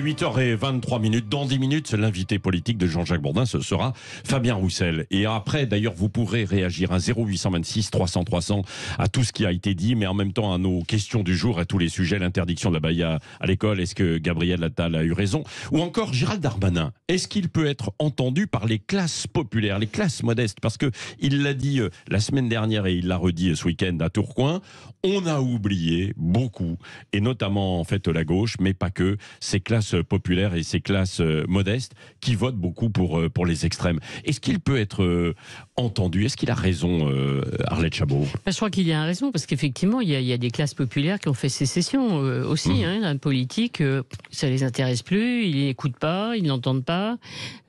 8h23, dans 10 minutes, l'invité politique de Jean-Jacques Bourdin, ce sera Fabien Roussel. Et après, d'ailleurs, vous pourrez réagir à 0826 300 300 à tout ce qui a été dit, mais en même temps à nos questions du jour, à tous les sujets, l'interdiction de la baya à l'école, est-ce que Gabriel Attal a eu raison? Ou encore Gérald Darmanin, est-ce qu'il peut être entendu par les classes populaires, les classes modestes? Parce que il l'a dit la semaine dernière et il l'a redit ce week-end à Tourcoing, on a oublié beaucoup, et notamment en fait la gauche, mais pas que, ces classes populaires et ces classes modestes qui votent beaucoup pour les extrêmes. Est-ce qu'il peut être entendu? Est-ce qu'il a raison, Arlette Chabot? Je crois qu'il y a raison, parce qu'effectivement, il y a des classes populaires qui ont fait sécession aussi. La politique, ça les intéresse plus, ils n'écoutent pas, ils n'entendent pas,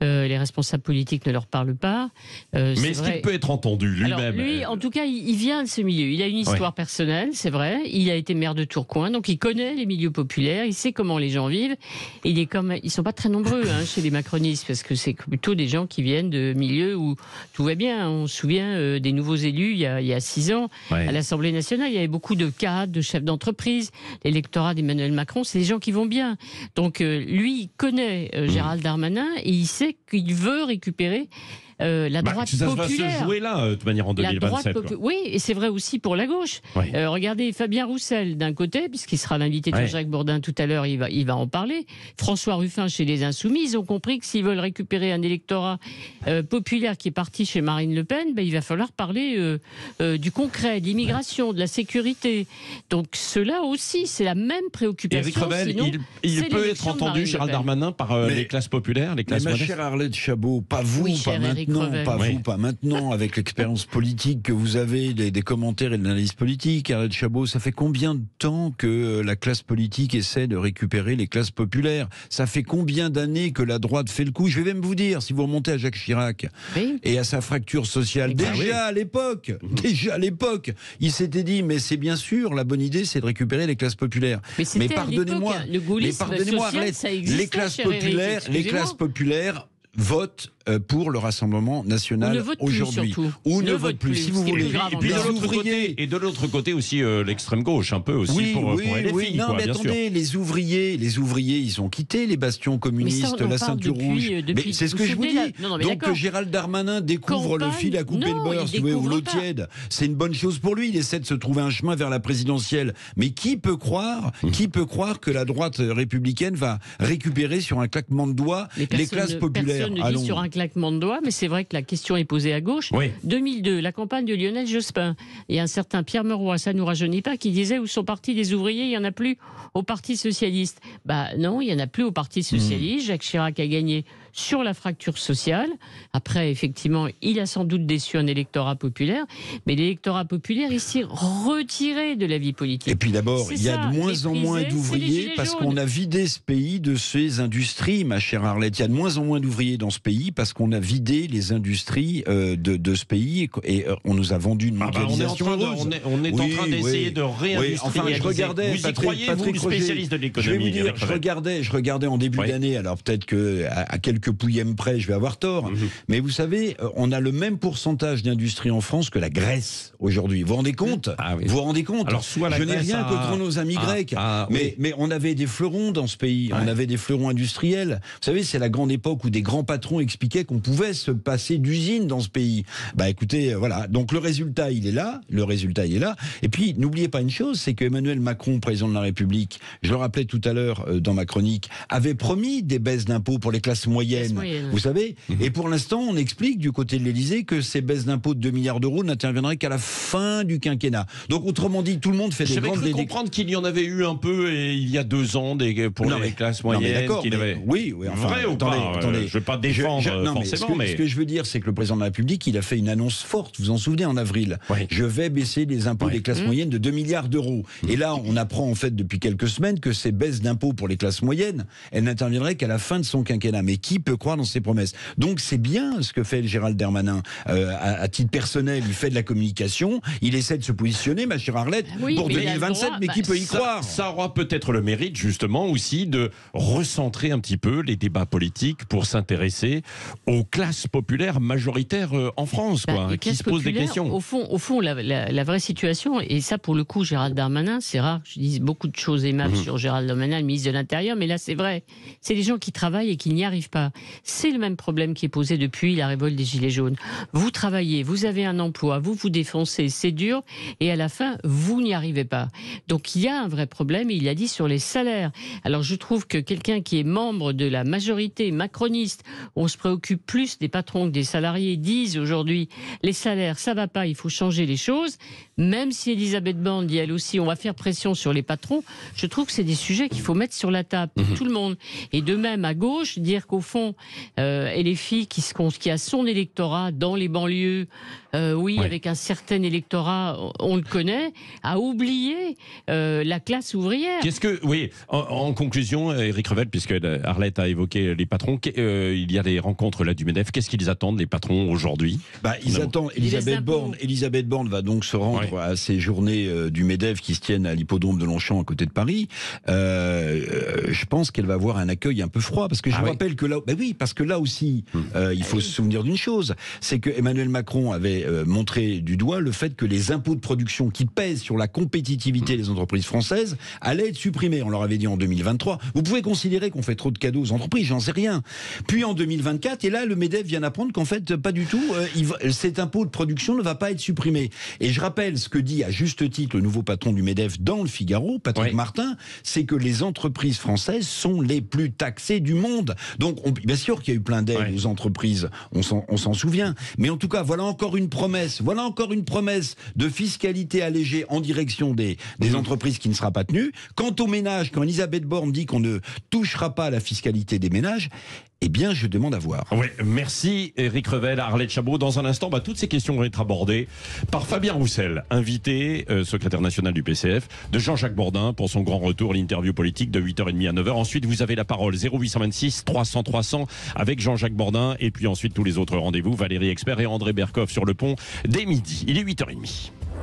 les responsables politiques ne leur parlent pas. Mais est-ce qu'il peut être entendu lui-même? Alors, lui, en tout cas, il vient de ce milieu. Il a une histoire personnelle, c'est vrai. Il a été maire de Tourcoing, donc il connaît les milieux populaires, il sait comment les gens vivent. Ils sont pas très nombreux chez les macronistes, parce que c'est plutôt des gens qui viennent de milieux où tout va bien. On se souvient des nouveaux élus il y a 6 ans à l'Assemblée nationale. Il y avait beaucoup de cadres, de chefs d'entreprise. L'électorat d'Emmanuel Macron, c'est des gens qui vont bien. Donc lui, il connaît Gérald Darmanin et il sait qu'il veut récupérer la droite populaire. Ça va se jouer là, de manière en 2027. Oui, et c'est vrai aussi pour la gauche. Regardez Fabien Roussel d'un côté, puisqu'il sera l'invité de Jean-Jacques Bourdin tout à l'heure, il va en parler. François Ruffin chez les Insoumis, ils ont compris que s'ils veulent récupérer un électorat populaire qui est parti chez Marine Le Pen, il va falloir parler du concret, de l'immigration, de la sécurité. Donc cela aussi, c'est la même préoccupation. Éric Revel, il peut être entendu, Gérald Darmanin, par les classes populaires, les classes modestes. Ma chère Arlette Chabot, pas vous, pas maintenant. Pas maintenant, avec l'expérience politique que vous avez, des commentaires et de l'analyse politique. Arlette Chabot, ça fait combien de temps que la classe politique essaie de récupérer les classes populaires? Ça fait combien d'années que la droite fait le coup? Je vais même vous dire, si vous remontez à Jacques Chirac et à sa fracture sociale, déjà à l'époque, il s'était dit, mais c'est bien sûr, la bonne idée, c'est de récupérer les classes populaires. Mais pardonnez-moi, Arlette, les classes populaires votent pour le Rassemblement national aujourd'hui. Ou ne votent plus, si vous voulez. Et de l'autre côté aussi l'extrême gauche, un peu aussi pour LFI. Non, mais attendez, les ouvriers, ils ont quitté les bastions communistes, la ceinture rouge. Mais c'est ce que je vous dis. Donc que Gérald Darmanin découvre le fil à couper le beurre, ou l'eau tiède, c'est une bonne chose pour lui. Il essaie de se trouver un chemin vers la présidentielle. Mais qui peut croire que la droite républicaine va récupérer sur un claquement de doigts les classes populaires? Personne ne dit sur un claquement de doigts, mais c'est vrai que la question est posée à gauche. 2002, la campagne de Lionel Jospin. Il y a un certain Pierre Mauroy, ça ne nous rajeunit pas, qui disait où sont partis les ouvriers, il n'y en a plus au Parti Socialiste. Non, il n'y en a plus au Parti Socialiste. Jacques Chirac a gagné sur la fracture sociale. Après, effectivement, il a sans doute déçu un électorat populaire, mais l'électorat populaire, il s'est retiré de la vie politique. Et puis d'abord, il y a de moins en moins d'ouvriers parce qu'on a vidé ce pays de ses industries, ma chère Arlette. Il y a de moins en moins d'ouvriers dans ce pays parce qu'on a vidé les industries de ce pays et on nous a vendu une mondialisation heureuse. On est en train d'essayer de réindustrialiser. Vous y croyez, vous, le spécialiste de l'économie? Je vais vous dire, je regardais en début d'année, alors peut-être qu'à quelques pouillèmes près, je vais avoir tort, mais vous savez, on a le même pourcentage d'industrie en France que la Grèce aujourd'hui. Vous vous rendez compte? Vous vous rendez compte? Alors, je n'ai rien contre nos amis grecs, mais on avait des fleurons dans ce pays, on avait des fleurons industriels. Vous savez, c'est la grande époque où des grands patrons expliquaient qu'on pouvait se passer d'usines dans ce pays. Écoutez, voilà. Donc le résultat, il est là. Et puis, n'oubliez pas une chose, c'est que Emmanuel Macron, président de la République, je le rappelais tout à l'heure dans ma chronique, avait promis des baisses d'impôts pour les classes moyennes. Vous savez, et pour l'instant, on explique du côté de l'Élysée que ces baisses d'impôts de 2 milliards d'euros n'interviendraient qu'à la fin du quinquennat. Donc, autrement dit, tout le monde fait des grandes... J'avais cru comprendre qu'il y en avait eu un peu il y a 2 ans pour les classes moyennes. Oui, enfin, vrai ou pas? Je ne veux pas défendre forcément, mais... Ce que je veux dire, c'est que le président de la République, il a fait une annonce forte, vous vous en souvenez, en avril. Je vais baisser les impôts des classes moyennes de 2 milliards d'euros. Et là, on apprend en fait depuis quelques semaines que ces baisses d'impôts pour les classes moyennes, elles n'interviendraient qu'à la fin de son quinquennat. Mais qui peut croire dans ces promesses? Donc c'est bien ce que fait Gérald Darmanin à titre personnel. Il fait de la communication, il essaie de se positionner, ma chère Arlette, pour 2027, mais qui peut y croire? Ça aura peut-être le mérite justement aussi de recentrer un petit peu les débats politiques pour s'intéresser aux classes populaires majoritaires en France, quoi, qui se posent des questions. Au fond la vraie situation, et ça pour le coup, Gérald Darmanin, c'est rare que je dise beaucoup de choses aimables sur Gérald Darmanin, le ministre de l'Intérieur, mais là c'est vrai, c'est les gens qui travaillent et qui n'y arrivent pas. C'est le même problème qui est posé depuis la révolte des Gilets jaunes. Vous travaillez, vous avez un emploi, vous vous défoncez, c'est dur, et à la fin, vous n'y arrivez pas. Donc il y a un vrai problème, et il a dit sur les salaires. Alors je trouve que quelqu'un qui est membre de la majorité macroniste, on se préoccupe plus des patrons que des salariés, disent aujourd'hui les salaires, ça va pas, il faut changer les choses. Même si Elisabeth Borne dit elle aussi, on va faire pression sur les patrons, je trouve que c'est des sujets qu'il faut mettre sur la table pour tout le monde. Et de même à gauche, dire qu'au fond, LFI qui a son électorat dans les banlieues, avec un certain électorat, on le connaît, a oublié la classe ouvrière. En conclusion, Éric Revel, puisque Arlette a évoqué les patrons, il y a des rencontres là du MEDEF. Qu'est-ce qu'ils attendent, les patrons, aujourd'hui? Ils attendent. Elisabeth Borne va donc se rendre à ces journées du MEDEF qui se tiennent à l'hippodrome de Longchamp à côté de Paris. Je pense qu'elle va avoir un accueil un peu froid, parce que je vous rappelle que là, parce que là aussi, il faut se souvenir d'une chose, c'est que Emmanuel Macron avait montré du doigt le fait que les impôts de production qui pèsent sur la compétitivité des entreprises françaises allaient être supprimés. On leur avait dit en 2023. Vous pouvez considérer qu'on fait trop de cadeaux aux entreprises, j'en sais rien. Puis en 2024, et là le MEDEF vient d'apprendre qu'en fait pas du tout, cet impôt de production ne va pas être supprimé. Et je rappelle ce que dit à juste titre le nouveau patron du MEDEF dans le Figaro, Patrick Martin, c'est que les entreprises françaises sont les plus taxées du monde. Donc bien sûr qu'il y a eu plein d'aides aux entreprises, on s'en souvient. Mais en tout cas, voilà encore une promesse de fiscalité allégée en direction des entreprises qui ne sera pas tenue. Quant aux ménages, quand Elisabeth Borne dit qu'on ne touchera pas à la fiscalité des ménages, eh bien, je demande à voir. Oui, merci Éric Revel, Arlette Chabot. Dans un instant, toutes ces questions vont être abordées par Fabien Roussel, invité, secrétaire national du PCF, de Jean-Jacques Bourdin pour son grand retour, l'interview politique de 8h30 à 9h. Ensuite, vous avez la parole 0826 300 300 avec Jean-Jacques Bourdin. Et puis ensuite, tous les autres rendez-vous, Valérie Expert et André Berkoff sur le pont dès midi. Il est 8h30.